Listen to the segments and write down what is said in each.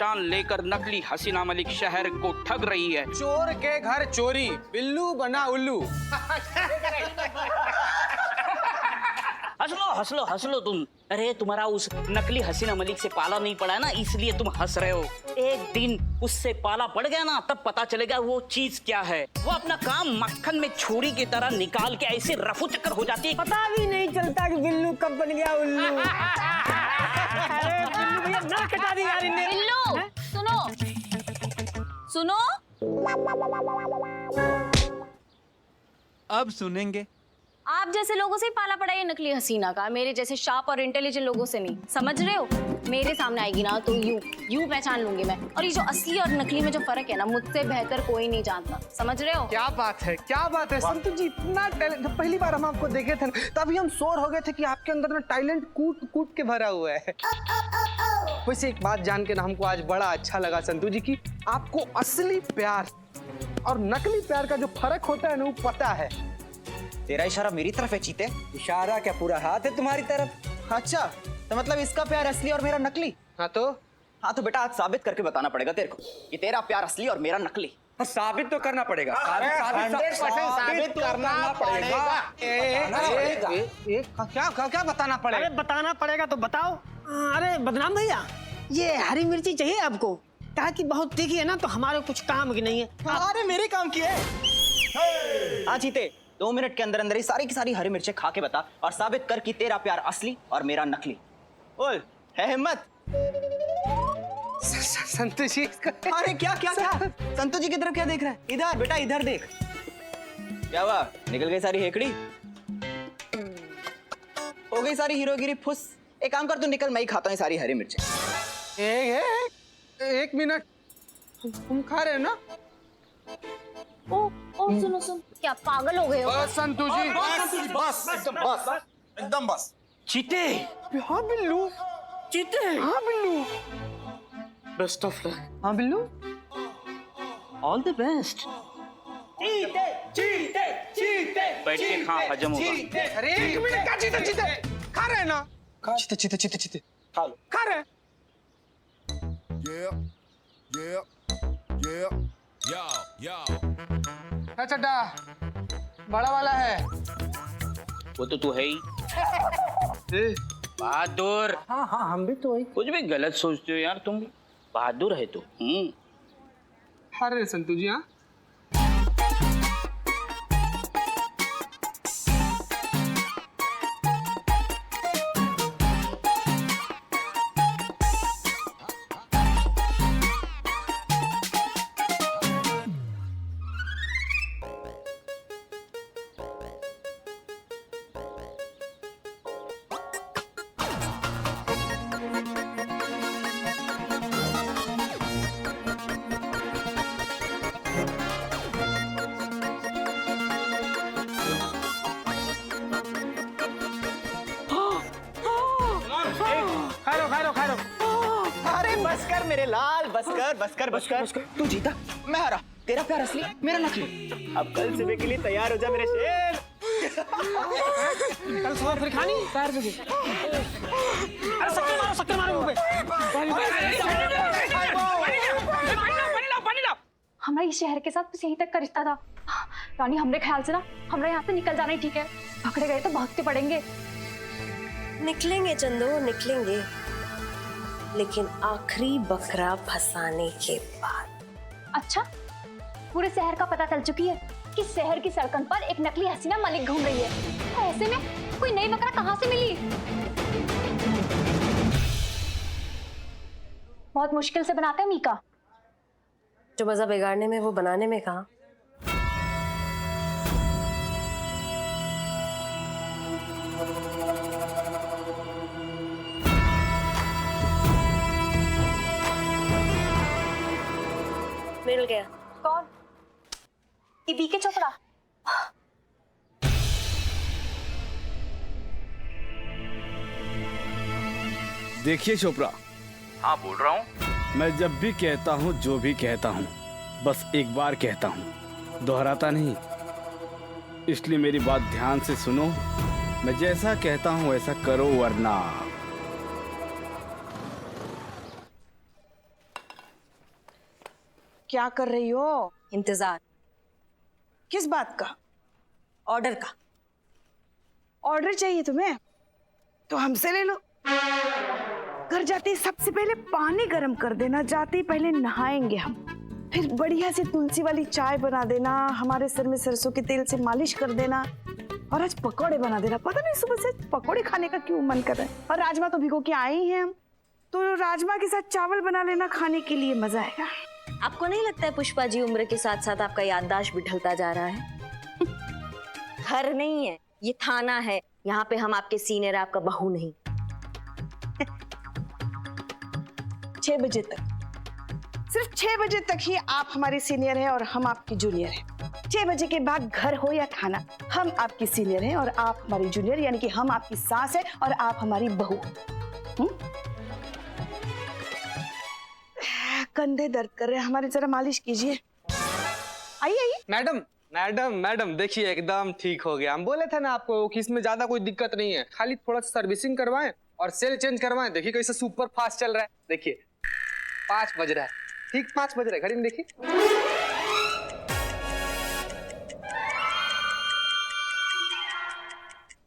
पहचान लेकर नकली हसीना मलिक शहर को ठग रही है। चोर के घर चोरी, बिल्लू बना उल्लू। हंस लो तुम। अरे तुम्हारा उस नकली हसीना मलिक से पाला नहीं पड़ा है ना, इसलिए तुम हंस रहे हो। एक दिन उससे पाला पड़ गया ना, तब पता चलेगा वो चीज क्या है। वो अपना काम मक्खन में छुरी की तरह निकाल के ऐसे रफू चक्कर हो जाती है, पता भी नहीं चलता कि बिल्लू कब बन गया उल्लू। अरे बिल्लू भैया ना कटा दी यार इन्हें। बिल्लू सुनो सुनो। अब सुनेंगे। आप जैसे लोगों से ही पाला पड़ा ये नकली हसीना का, मेरे जैसे शार्प और इंटेलिजेंट लोगों से नहीं, समझ रहे हो? मेरे सामने आएगी ना तो यूं पहचान लूंगी मैं। और ये जो असली और नकली में जो फर्क है ना, मुझसे बेहतर कोई नहीं जानता, समझ रहे हो? क्या बात है, क्या बात है संतु जी, इतना टैलेंट। पहली बार हम आपको देखे थे तभी हम श्योर हो गए थे कि आपके अंदर ना टैलेंट कूट कूट के भरा हुआ है। वैसे एक बात जान के ना हमको आज बड़ा अच्छा लगा संतु जी की आपको असली प्यार और नकली प्यार का जो फर्क होता है ना वो पता है। तेरा इशारा मेरी तरफ है चीते? इशारा क्या, पूरा हाथ है तुम्हारी तरफ। अच्छा, तो मतलब इसका प्यार असली और मेरा नकली? हाँ तो बेटा आज साबित करके बताना पड़ेगा तेरे को कि तेरा प्यार असली और मेरा नकली। साबित तो करना पड़ेगा। साबित करना पड़ेगा। क्या बताना पड़ेगा? अरे बताना पड़ेगा तो बताओ। अरे बदनाम भैया, ये हरी मिर्ची चाहिए आपको? कहा कि बहुत तीखी है ना, तो हमारे कुछ काम की नहीं है। अरे मेरे काम की है। हाँ चीते, 2 मिनट के अंदर अंदर ही सारी की सारी हरी मिर्चें खा के बता और साबित कर कि तेरा प्यार असली और मेरा नकली। बोल, है हिम्मत? संतु जी। अरे क्या क्या क्या संतु जी की तरफ क्या देख रहा है? इधर बेटा, इधर देख। क्या हुआ, निकल गई सारी हेकड़ी? हो गई सारी हीरोगिरी फुस? एक काम कर, तू निकल, मैं ही खाता हूँ सारी हरी मिर्चें। एक मिनट, तुम खा रहे हो ना? ओ सुनो क्या पागल हो गए हो? बस संतु जी, बस एकदम बस। चीते, हाँ बिल्लू, चीते, हाँ बिल्लू, बेस्ट ऑफ लक, हाँ बिल्लू, ऑल द बेस्ट। बैठ के खा, हजम होगा। अरे एक मिनट का, चीते चीते खा रहे हैं ना? चीते खा लो। खा रहे हैं। अच्छा बड़ा वाला है वो तो तू है ही बहादुर। हाँ हम भी तो वही कुछ भी गलत सोचते हो यार तुम। बहादुर है तू। खा रहे हैं संतु जी। हाँ खा लो। अरे बस कर मेरे लाल, बस कर। तू जीता, मैं हारा। तेरा प्यार असली, मेरा नकली। अब कल सुबह के लिए तैयार हो जा मेरे शेर। कल सुबह फिर खानी पैर से। अरे शक्कर मारो मुंह पे। हमारा इस शहर के साथ बस यहीं तक का रिश्ता था रानी। हमरे ख्याल से ना हमरा यहाँ से निकल जाना ही ठीक है। पकड़े गए तो भागते पड़ेंगे। निकलेंगे चंदो, निकलेंगे, लेकिन आखिरी बकरा फंसाने के बाद। अच्छा, पूरे शहर का पता चल चुकी है कि शहर की सड़कों पर एक नकली हसीना मलिक घूम रही है। तो ऐसे में कोई नई बकरा कहाँ से मिली? बहुत मुश्किल से बनाते हैं मीका। जो मजा बिगाड़ने में वो बनाने में कहाँ। मिल गया। कौन? ये बीके चोपड़ा। देखिए चोपड़ा। हाँ बोल रहा हूँ। मैं जब भी कहता हूँ, जो भी कहता हूँ, बस एक बार कहता हूँ, दोहराता नहीं। इसलिए मेरी बात ध्यान से सुनो। मैं जैसा कहता हूँ वैसा करो, वरना क्या कर रही हो? इंतजार। किस बात का? ऑर्डर का। ऑर्डर चाहिए तुम्हें? तो हमसे ले लो। घर जाते ही सबसे पहले पानी गर्म कर देना, जाते ही पहले नहाएंगे हम, फिर बढ़िया से तुलसी वाली चाय बना देना, हमारे सर में सरसों के तेल से मालिश कर देना, और आज पकौड़े बना देना। पता नहीं सुबह से पकौड़े खाने का क्यों मन कर रहा है। और राजमा तो भिगो के आए ही हैं हम, तो राजमा के साथ चावल बना लेना, खाने के लिए मजा आएगा। आपको नहीं लगता है पुष्पा जी उम्र के साथ साथ आपका याददाश्त भी ढलता जा रहा है? घर नहीं है, ये थाना है। यहाँ पे हम आपके सीनियर, आपका बहू नहीं। 6 बजे तक, सिर्फ 6 बजे तक ही आप हमारे सीनियर हैं और हम आपकी जूनियर हैं। 6 बजे के बाद घर हो या थाना, हम आपकी सीनियर हैं और आप हमारी जूनियर, यानी कि हम आपकी सास है और आप हमारी बहू। कंधे दर्द कर रहे हैं हमारे, जरा मालिश कीजिए। आइए आइए। मैडम मैडम मैडम देखिए एकदम ठीक हो गया। हम बोले थे ना आपको कि इसमें ज्यादा कोई दिक्कत नहीं है, खाली थोड़ा सा सर्विसिंग करवाएं और सेल चेंज करवाएं। देखिए कैसे सुपर फास्ट चल रहा है। देखिए 5 बज रहा है, ठीक 5 बज रहा है, घड़ी में देखिए।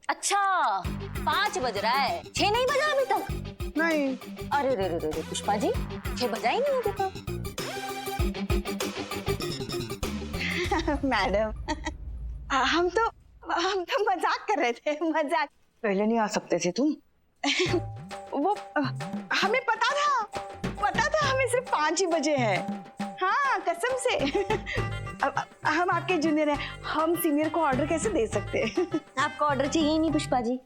अच्छा 5 बज रहा है, 6 नहीं बजा अभी तक? नहीं। अरे रे रे रे पुष्पा जी, 6 बजा ही नहीं अभी तक। मैडम हम तो मजाक कर रहे थे, मजाक। पहले नहीं आ सकते थे तुम? वो हमें पता था हमें सिर्फ 5 ही बजे है। हाँ कसम से। हम आपके जूनियर हैं, हम सीनियर को ऑर्डर कैसे दे सकते हैं? आपका ऑर्डर चाहिए ही नहीं पुष्पा जी,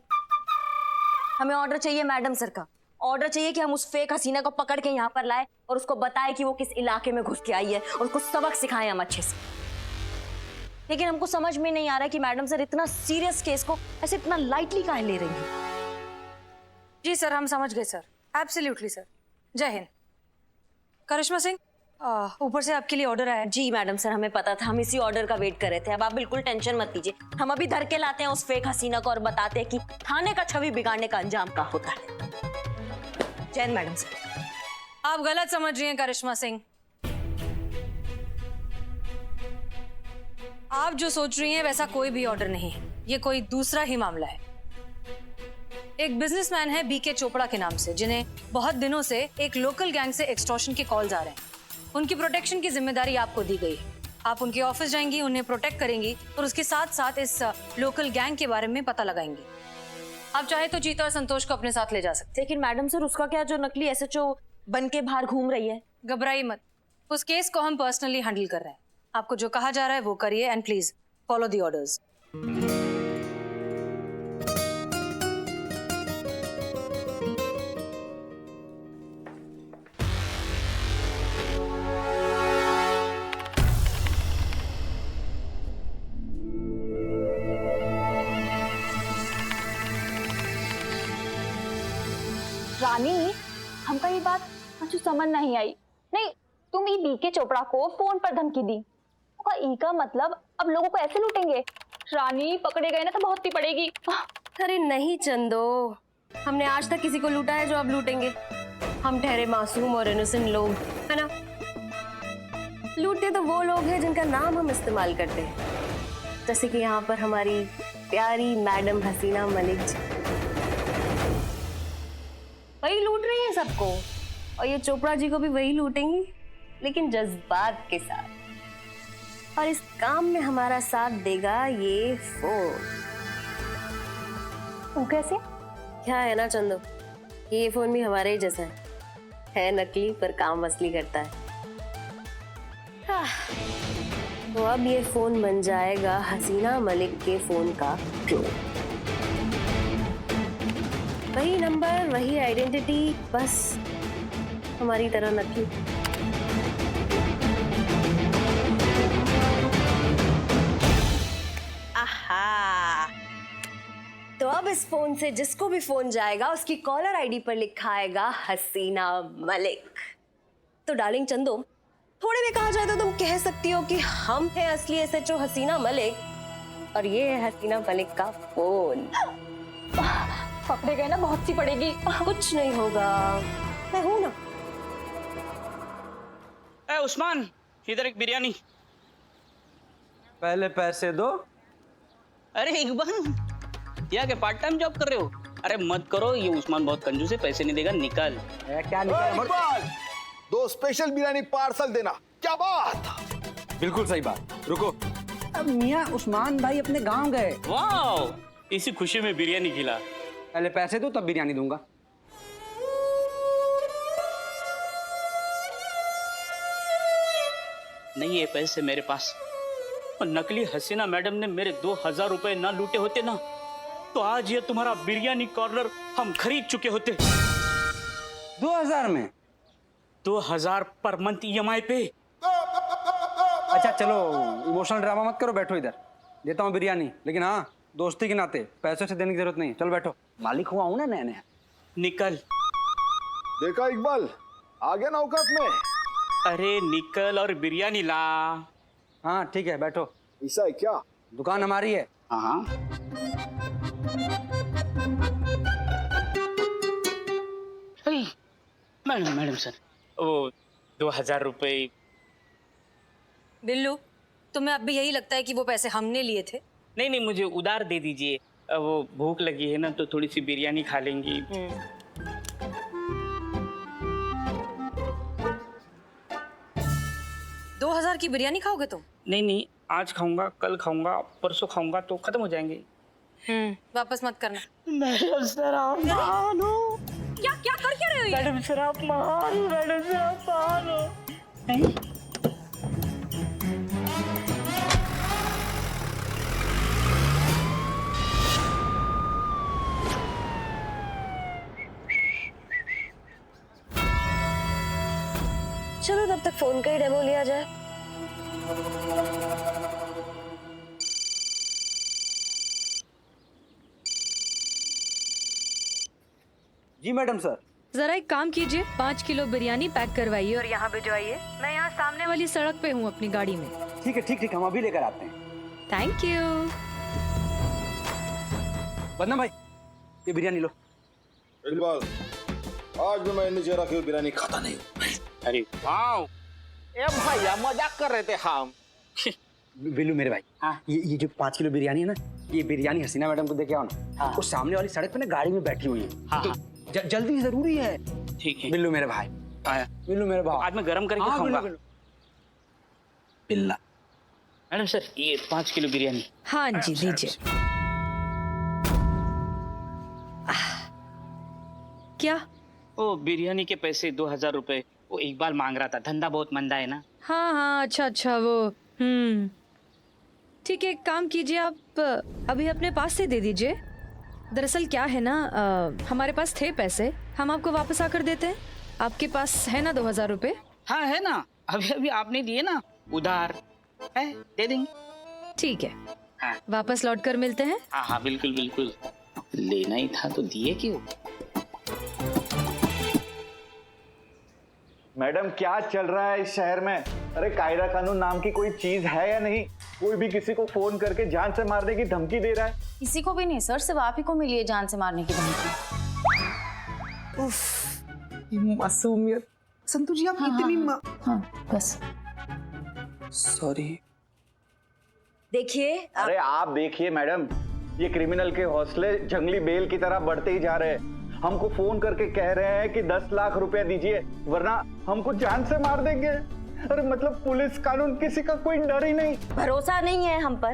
हमें ऑर्डर चाहिए मैडम सर का। ऑर्डर चाहिए कि हम उस फेक हसीना को पकड़ के यहाँ पर लाए और उसको बताए कि वो किस इलाके में घुस के आई है और उसको सबक सिखाएं हम अच्छे से। लेकिन हमको समझ में नहीं आ रहा कि मैडम सर इतना सीरियस केस को ऐसे इतना लाइटली काहे ले रही हैं। जी सर, हम समझ गए सर, एब्सोल्युटली सर। जय हिंद। करिश्मा सिंह, ऊपर से आपके लिए ऑर्डर आया। जी मैडम सर, हमें पता था, हम इसी ऑर्डर का वेट कर रहे थे। अब आप बिल्कुल टेंशन मत लीजिए, हम अभी धर के लाते हैं उस फेक हसीना को और बताते हैं कि थाने का छवि बिगाड़ने का अंजाम क्या होता है। Jain madam sir. आप गलत समझ रही हैं करिश्मा सिंह। आप जो सोच रही हैं वैसा कोई भी ऑर्डर नहीं है, ये कोई दूसरा ही मामला है। एक बिजनेसमैन है बीके चोपड़ा के नाम से, जिन्हें बहुत दिनों से एक लोकल गैंग से एक्सटॉर्शन के कॉल्स आ रहे हैं। उनकी प्रोटेक्शन की जिम्मेदारी आपको दी गई है। आप उनके ऑफिस जाएंगी, उन्हें प्रोटेक्ट करेंगी और उसके साथ साथ इस लोकल गैंग के बारे में पता लगाएंगी। आप चाहे तो जीता और संतोष को अपने साथ ले जा सकते। लेकिन मैडम सर, उसका क्या जो नकली एसएचओ बन के बाहर घूम रही है? घबराइए मत, उस केस को हम पर्सनली हैंडल कर रहे हैं। आपको जो कहा जा रहा है वो करिए and please follow the orders. Rani, हमका ये बात मुझे समझ नहीं आई। नहीं, तुम ई बीके चोपड़ा को फोन पर धमकी दी, का ई का मतलब अब लोगों को ऐसे लूटेंगे? रानी, पकड़े गए ना तो बहुत ही पड़ेगी। अरे नहीं चंदो, हमने आज तक किसी को लूटा है जो अब लूटेंगे? हम ठहरे मासूम और इनोसेंट लोग, है ना? लूटते तो वो लोग हैं जिनका नाम हम इस्तेमाल करते हैं, जैसे कि यहाँ पर हमारी प्यारी मैडम हसीना मलिक जी। वही लूट रही है सबको, और ये चोपड़ा जी को भी वही लूटेंगी, लेकिन जज्बात के साथ। और इस काम में हमारा साथ देगा ये फोन। वो कैसे? क्या है ना चंदो, ये फोन भी हमारे ही जैसा है नकली पर काम असली करता है। तो अब ये फोन बन जाएगा हसीना मलिक के फोन का क्लोन। वही नंबर, वही आइडेंटिटी, बस हमारी तरह नकली। आहा, तो अब इस फोन से जिसको भी फोन जाएगा उसकी कॉलर आईडी पर लिखा आएगा हसीना मलिक। तो डार्लिंग चंदो, थोड़े में कहा जाए तो तुम कह सकती हो कि हम हैं असली एसएचओ हसीना मलिक और ये है हसीना मलिक का फोन। पकड़े गए ना बहुत सी पड़ेगी। कुछ नहीं होगा, मैं हूं ना। उस्मान, इधर एक बिरयानी। पहले पैसे दो। अरे इकबाल, क्या के पार्ट टाइम जॉब कर रहे हो? अरे मत करो, ये उस्मान बहुत कंजूस है, पैसे नहीं देगा, निकल। क्या इकबाल, 2 स्पेशल बिरयानी पार्सल देना। क्या बात? बिल्कुल सही बात। रुको, अब मियाँ उस्मान भाई अपने गांव गए। वाह, इसी खुशी में बिरयानी खिला। पहले पैसे दो तब बिरयानी दूंगा। नहीं है पैसे मेरे पास, और नकली हसीना मैडम ने मेरे 2000 रुपए ना लूटे होते ना, तो आज ये तुम्हारा बिरयानी कॉर्नर हम खरीद चुके होते। 2000 में? 2000 पर मंथ EMI पे। अच्छा चलो, इमोशनल ड्रामा मत करो, बैठो इधर, देता हूँ बिरयानी, लेकिन हाँ दोस्ती के नाते पैसे से देने की जरूरत नहीं। चलो बैठो, मालिक हुआ हूँ ना नया नया। निकल। देखा इकबाल, आ गया ना औकात में। अरे निकल और बिरयानी ला। हाँ ठीक है, बैठो। ऐसा है क्या? दुकान हमारी है। हाँ मैडम, मैडम सर, वो 2000 रुपए। बिल्लू, तुम्हें अब भी यही लगता है कि वो पैसे हमने लिए थे? नहीं नहीं, मुझे उधार दे दीजिए, वो भूख लगी है ना, तो थोड़ी सी बिरयानी खा लेंगी। 2000 की बिरयानी खाओगे तुम? नहीं नहीं, आज खाऊंगा, कल खाऊंगा, परसों खाऊंगा, तो खत्म हो जाएंगे। वापस मत करना। मैडम सर आप महान हो। क्या क्या कर क्या रहे हो ये? मैडम सर आप महान हो, मैडम सर आप महान हो। नहीं? चलो तब तक फोन का ही डेमो लिया जाए। जी मैडम सर। जरा एक काम कीजिए, 5 किलो बिरयानी पैक करवाइए और यहाँ भिजवाइए। मैं यहाँ सामने वाली सड़क पे हूँ अपनी गाड़ी में। ठीक है ठीक ठीक, हम अभी लेकर आते हैं। Thank you. बदना भाई, ये बिरयानी लो। इकबाल, आज भी मैं नीचे रखी हुई बिरयानी खाता नहीं हूँ। अरे वाह, ए भैया मजाक कर रहे थे हम। बिल्लू मेरे भाई, हाँ। ये जो 5 किलो बिरयानी है ना, ये बिरयानी हसीना मैडम को दे के आओ ना। हाँ। वो सामने वाली सड़क पे ना गाड़ी में बैठी हुई है। हाँ, तो जल्दी जरूरी है। ठीक है। बिल्लू मेरे भाई, आया। बिल्लू मेरे भाई, आज मैं गरम करके हाँ, खाऊंगा। बिल्लू, बिल्ला। मैडम सर, ये 5 किलो बिरयानी। हाँ जी, दीजिए। क्या? वो बिरयानी के पैसे 2000 रुपए वो इकबाल मांग रहा था, धंधा बहुत मंदा है ना। हाँ हाँ, अच्छा अच्छा, वो ठीक है, एक काम कीजिए, आप अभी अपने पास से दे दीजिए। दरअसल क्या है ना, हमारे पास थे पैसे, हम आपको वापस आकर देते हैं। आपके पास है ना 2000 रुपए? हाँ है ना, अभी अभी आपने दिए ना, उधार है, दे देंगे। ठीक है, हाँ वापस लौट कर मिलते हैं। हाँ हाँ, बिल्कुल बिल्कुल, लेना ही था तो दिए क्यों। मैडम क्या चल रहा है इस शहर में? अरे कायदा कानून नाम की कोई चीज है या नहीं? कोई भी किसी को फोन करके जान से मारने की धमकी दे रहा है। किसी को भी नहीं सर, सिर्फ आप ही को मिली है जान से मारने की धमकी। मासूमियत। संतु जी आप इतनी हाँ बस। सॉरी। देखिए अरे आप देखिए मैडम, ये क्रिमिनल के हौसले जंगली बेल की तरह बढ़ते ही जा रहे हैं। हमको फोन करके कह रहे हैं कि 10 लाख रुपया दीजिए वरना हमको जान से मार देंगे। अरे मतलब पुलिस कानून किसी का कोई डर ही नहीं। भरोसा नहीं है हम पर।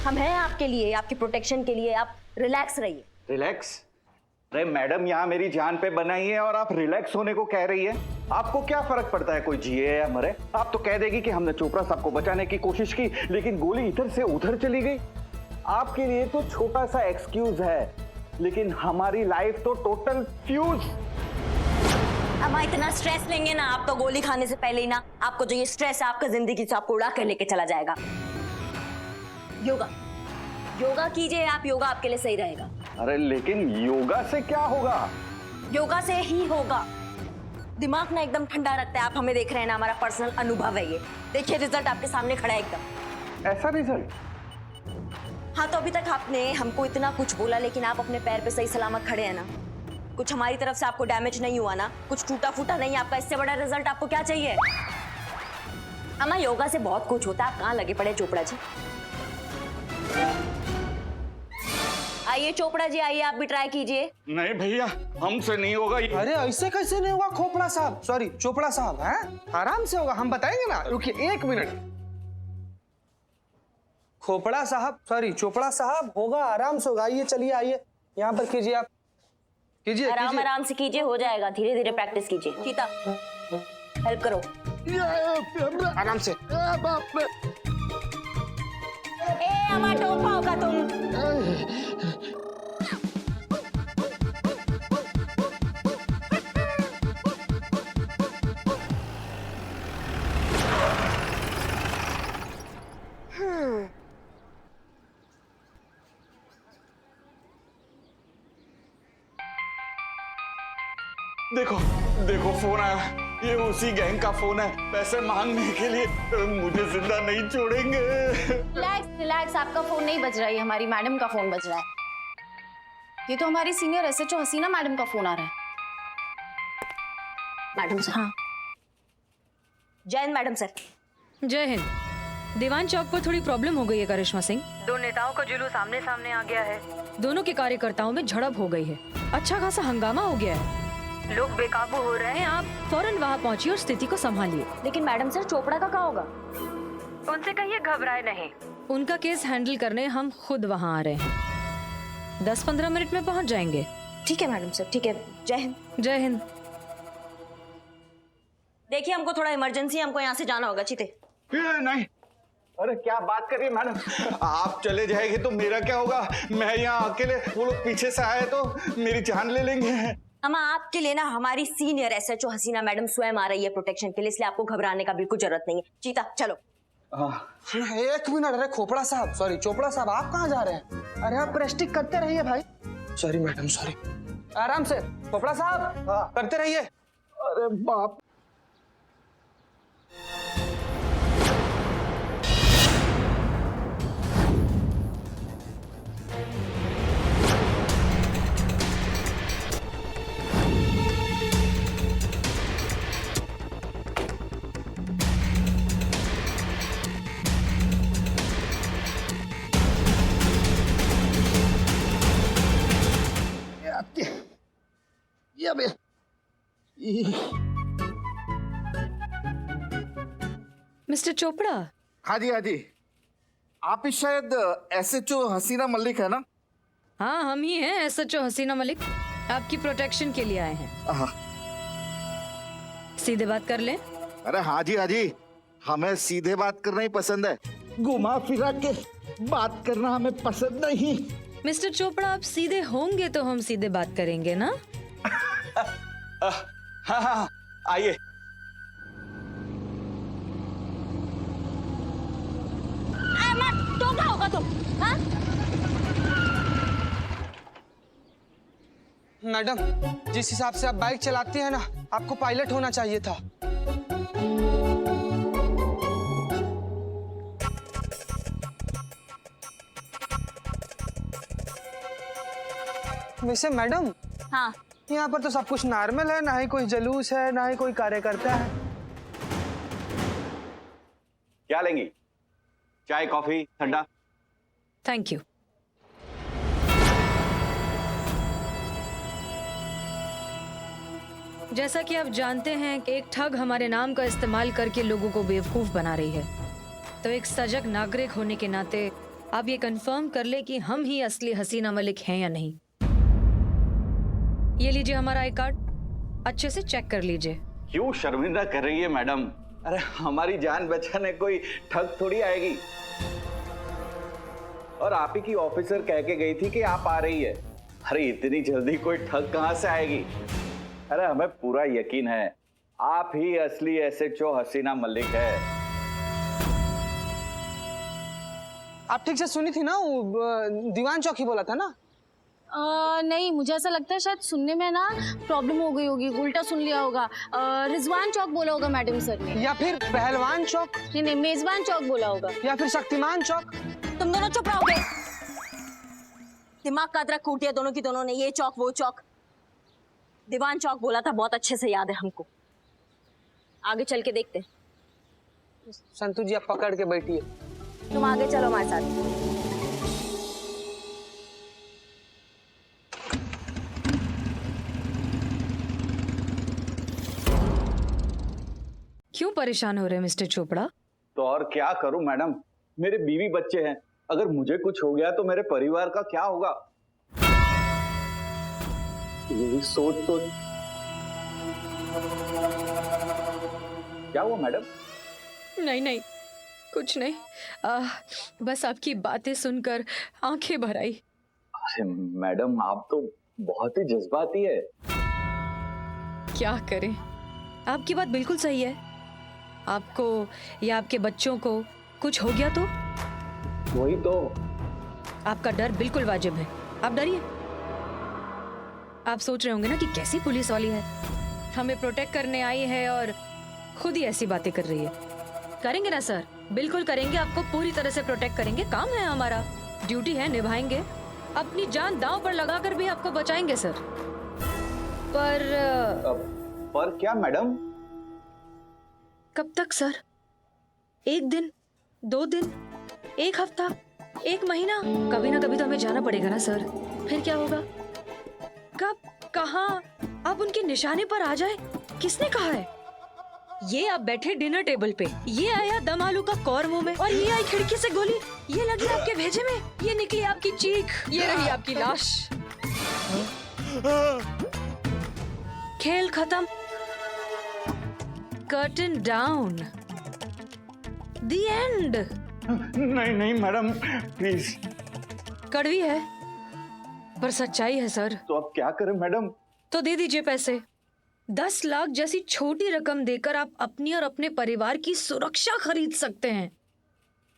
हम हैं आपके लिए, आपकी प्रोटेक्शन के लिए, आप रिलैक्स रहिए। रिलैक्स? अरे मैडम यहाँ मेरी जान पे बनाई है और आप रिलैक्स होने को कह रही है। आपको क्या फर्क पड़ता है कोई जिए या मरे? आप तो कह देगी कि हमने चोपड़ा साहब को बचाने की कोशिश की लेकिन गोली इधर से उधर चली गई। आपके लिए तो छोटा सा एक्सक्यूज है लेकिन हमारी लाइफ तो टोटल फ्यूज। अब इतना स्ट्रेस लेंगे ना आप तो गोली खाने से पहले ही ना आपको जो ये स्ट्रेस है आपका जिंदगी से आपको उड़ा कर लेके चला जाएगा। योगा योगा कीजिए आप, योगा आपके लिए सही रहेगा। अरे लेकिन योगा से क्या होगा? योगा से ही होगा। दिमाग ना एकदम ठंडा रखता है। आप हमें देख रहे हैं ना, हमारा पर्सनल अनुभव है ये। देखिए रिजल्ट आपके सामने खड़ा है एकदम। ऐसा रिजल्ट? हाँ तो अभी तक आपने हमको इतना कुछ बोला लेकिन आप अपने पैर पे सही सलामत खड़े हैं ना। कुछ हमारी तरफ से आपको डैमेज नहीं हुआ ना, कुछ टूटा फूटा नहीं आपका। इससे बड़ा रिजल्ट आपको क्या चाहिए? अम्मा योगा से बहुत कुछ होता है, आप कहाँ लगे पड़े चोपड़ा जी। आइए चोपड़ा जी, आइए आप भी ट्राई कीजिए। नहीं भैया, हमसे नहीं होगा। अरे ऐसे कैसे नहीं होगा खोपड़ा साहब, सॉरी चोपड़ा साहब, हैं? आराम से होगा, हम बताएंगे ना, रुकिए 1 मिनट। खोपड़ा साहब, सॉरी चोपड़ा साहब, होगा, आराम से होगा। आइए चलिए, आइए यहाँ पर कीजिए, आप कीजिए। आराम आराम से कीजिए, हो जाएगा, धीरे धीरे प्रैक्टिस कीजिए। चीता हेल्प करो, आराम से। अम्मा टोपा होगा तुम। देखो देखो फोन आया, ये उसी गैंग का फोन है, पैसे मांगने के लिए। मुझे जिंदा नहीं छोड़ेंगे। रिलैक्स रिलैक्स, आपका फोन नहीं बज रहा है, हमारी मैडम का फोन बज रहा है। ये तो हमारी सीनियर एसएचओ हसीना मैडम का फोन आ रहा है। Madam sir. हाँ जय हिंद मैडम सर। जय हिंद। दीवान चौक पर थोड़ी प्रॉब्लम हो गई है करिश्मा सिंह। 2 नेताओं का जुलूस आमने सामने आ गया है। दोनों के कार्यकर्ताओं में झड़प हो गई है, अच्छा खासा हंगामा हो गया है, लोग बेकाबू हो रहे हैं। आप फौरन वहाँ पहुँचिए और स्थिति को संभालिए। लेकिन मैडम सर चोपड़ा का क्या होगा? उनसे कहिए घबराए नहीं, उनका केस हैंडल करने हम खुद वहाँ आ रहे हैं। 10-15 मिनट में पहुँच जाएंगे। ठीक है मैडम सर, ठीक है। जय हिंद। जय हिंद। देखिए हमको थोड़ा इमरजेंसी है, हमको यहाँ से जाना होगा। चीते नहीं, अरे क्या बात कर रही है मैडम, आप चले जाएंगे तो मेरा क्या होगा? मैं यहाँ अकेले, वो लोग पीछे से आए तो मेरी जान ले लेंगे। अम्मा आपके लिए ना हमारी सीनियर एसएचओ हसीना मैडम स्वयं आ रही है प्रोटेक्शन के लिए, इसलिए आपको घबराने का बिल्कुल जरूरत नहीं है। चीता चलो। 1 मिनट, अरे खोपड़ा साहब, सॉरी चोपड़ा साहब, आप कहाँ जा रहे हैं? अरे आप प्रेस्टिक करते रहिए भाई। Sorry madam, sorry. आराम से खोपड़ा साहब, करते रहिए। अरे बाप। मिस्टर चोपड़ा। हाँ जी, हाँ जी, आप ही शायद एसएचओ हसीना मलिक है ना? हाँ हम ही हैं एसएचओ हसीना मलिक, आपकी प्रोटेक्शन के लिए आए हैं। हाँ। सीधे बात कर लें। अरे हाँ जी, हाँ जी, हमें सीधे बात करना ही पसंद है, घुमा फिरा के बात करना हमें पसंद नहीं। मिस्टर चोपड़ा आप सीधे होंगे तो हम सीधे बात करेंगे ना? हाँ हाँ आइए। तो क्या होगा तुम? हाँ? मैडम, जिस हिसाब से आप बाइक चलाती हैं ना, आपको पायलट होना चाहिए था। वैसे मैडम, हाँ यहाँ पर तो सब कुछ नॉर्मल है, ना ही कोई जुलूस है, ना ही कोई कार्यकर्ता है। क्या लेंगी? चाय, कॉफी, ठंडा? Thank you. जैसा कि आप जानते हैं कि एक ठग हमारे नाम का इस्तेमाल करके लोगों को बेवकूफ बना रही है, तो एक सजग नागरिक होने के नाते आप ये कंफर्म कर ले कि हम ही असली हसीना मलिक हैं या नहीं। ये लीजिए हमारा आई कार्ड, अच्छे से चेक कर लीजिए। क्यों शर्मिंदा कर रही है मैडम? अरे हमारी जान बचाने कोई ठग थोड़ी आएगी। और आप ही की ऑफिसर कह के गई थी कि आप आ रही है। अरे इतनी जल्दी कोई ठग कहां से आएगी? अरे हमें पूरा यकीन है आप ही असली एसएचओ हसीना मलिक है। आप ठीक से सुनी थी ना, दीवान चौक ही बोला था ना? नहीं, मुझे ऐसा लगता है शायद सुनने में ना प्रॉब्लम हो गई होगी, उल्टा सुन लिया होगा। रिजवान चौक बोला होगा मैडम सर ने, या फिर पहलवान चौक, नहीं मेजबान चौक बोला होगा, या फिर शक्तिमान चौक। तुम दोनों चुप रहोगे? दिमाग का अदरक कूट दिया दोनों की दोनों ने। ये चौक वो चौक, दीवान चौक बोला था, बहुत अच्छे से याद है हमको। आगे चल के देखते हैं। संतू जी आप पकड़ के बैठिए। तुम आगे चलो हमारे साथ। क्यों परेशान हो रहे हैं मिस्टर चोपड़ा? तो और क्या करूं मैडम, मेरे बीवी बच्चे हैं, अगर मुझे कुछ हो गया तो मेरे परिवार का क्या होगा, यही सोच सोच। क्या हुआ मैडम? नहीं नहीं, कुछ नहीं। बस आपकी बातें सुनकर आंखें भर आई। अरे मैडम आप तो बहुत ही जज्बाती है। क्या करें, आपकी बात बिल्कुल सही है। आपको या आपके बच्चों को कुछ हो गया तो वही तो। आपका डर बिल्कुल वाजिब है, आप डरिए। आप सोच रहे होंगे ना कि कैसी पुलिस वाली है, हमें प्रोटेक्ट करने आई है और खुद ही ऐसी बातें कर रही है। करेंगे ना सर, बिल्कुल करेंगे, आपको पूरी तरह से प्रोटेक्ट करेंगे। काम है हमारा, ड्यूटी है, निभाएंगे। अपनी जान दांव पर लगाकर भी आपको बचाएंगे सर। पर क्या मैडम? कब तक सर? एक दिन, 2 दिन, 1 हफ्ता, 1 महीना? कभी ना कभी तो हमें जाना पड़ेगा ना सर। फिर क्या होगा? कब, कहाँ आप उनके निशाने पर आ जाए, किसने कहा है? ये आप बैठे डिनर टेबल पे, ये आया दम आलू का कौर मुंह में, और ये आई खिड़की से गोली, ये लगी आपके भेजे में, ये निकली आपकी चीख, ये रही आपकी लाश। खेल खत्म, कर्टन डाउन, द एंड। नहीं नहीं मैडम प्लीज। कड़वी है पर सच्चाई है सर। तो अब क्या करें मैडम? तो दे दीजिए पैसे। 10 लाख जैसी छोटी रकम देकर आप अपनी और अपने परिवार की सुरक्षा खरीद सकते हैं,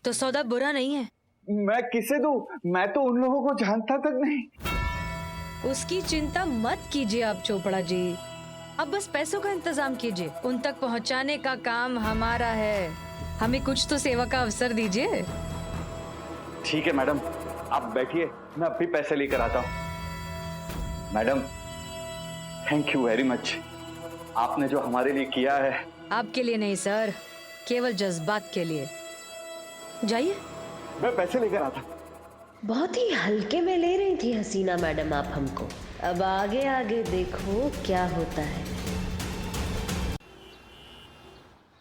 तो सौदा बुरा नहीं है। मैं किसे दूं? मैं तो उन लोगों को जानता तक नहीं। उसकी चिंता मत कीजिए आप चोपड़ा जी, अब बस पैसों का इंतजाम कीजिए, उन तक पहुंचाने का काम हमारा है। हमें कुछ तो सेवा का अवसर दीजिए। ठीक है मैडम, आप बैठिए, मैं अभी पैसे लेकर आता हूँ। Madam thank you very much, आपने जो हमारे लिए किया है। आपके लिए नहीं सर, केवल जज्बात के लिए। जाइए, मैं पैसे लेकर आता। बहुत ही हल्के में ले रही थी हसीना मैडम आप हमको, अब आगे आगे देखो क्या होता है।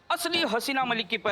असली हसीना मलिक की पहचान